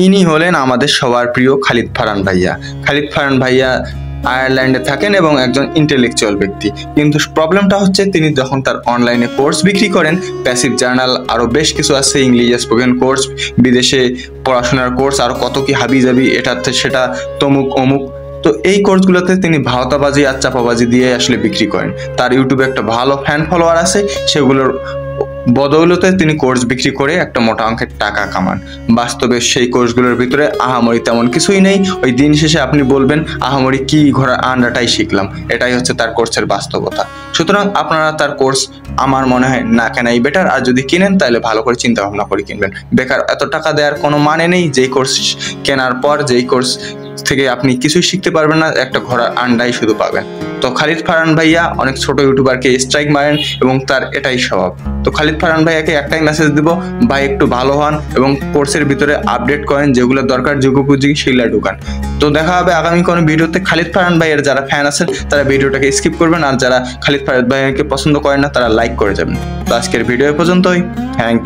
ইনি হলেন আমাদের সবার প্রিয় খালিদ ফারহান ভাইয়া। খালিদ ফারহান ভাইয়া আয়ারল্যান্ডে থাকেন এবং একজন ইন্টেলেকচুয়াল ব্যক্তি। কিন্তু প্রবলেমটা হচ্ছে তিনি যখন তার অনলাইনে কোর্স বিক্রি করেন, প্যাসিভ জার্নাল আরও বেশ কিছু আছে, ইংলিশ স্পোকেন কোর্স, বিদেশে পড়াশোনার কোর্স, আরও কত কি হাবিজাবি, এটাতে সেটা তমুক অমুক। তো এই কোর্সগুলোতে তিনি ভাওতাবাজি আর চাপাবাজি দিয়ে আসলে বিক্রি করেন। তার ইউটিউবে একটা ভালো ফ্যান ফলোয়ার আছে, সেগুলোর বদৌলতে তিনি কোর্স বিক্রি করে একটা মোটা অঙ্কের টাকা কামান। বাস্তবে সেই কোর্সগুলোর ভিতরে আহামরি তেমন কিছুই নেই। ওই দিন শেষে আপনি বলবেন আহামরি কি, ঘোড়ার আন্ডাটাই শিখলাম। এটাই হচ্ছে তার কোর্সের বাস্তবতা। সুতরাং আপনারা তার কোর্স আমার মনে হয় না কেনাই বেটার। আর যদি কিনেন তাহলে ভালো করে চিন্তা ভাবনা করে কিনবেন। বেকার এত টাকা দেওয়ার কোনো মানে নেই। যেই কোর্স কেনার পর যেই কোর্স থেকে আপনি কিছুই শিখতে পারবেন না, একটা ঘোড়ার আন্ডাই শুধু পাবেন। তো খালিদ ফারহান ভাইয়া অনেক ছোট ইউটিউবারকে স্ট্রাইক মারেন এবং তার এটাই স্বভাব। তো খালিদ ফারহান ভাইয়াকে একটাই মেসেজ দিব, ভাই একটু ভালো হন এবং কোর্সের ভিতরে আপডেট করেন, যেগুলো দরকার যুগোপযোগী সেগুলো ঢুকান। তো দেখা হবে আগামী কোনো ভিডিওতে। খালিদ ফারহান ভাইয়ের যারা ফ্যান আছেন তারা ভিডিওটাকে স্কিপ করবেন, আর যারা খালিদ ফারহান ভাইয়াকে পছন্দ করেন না তারা লাইক করে যাবেন। তো আজকের ভিডিও পর্যন্তই। Thank you.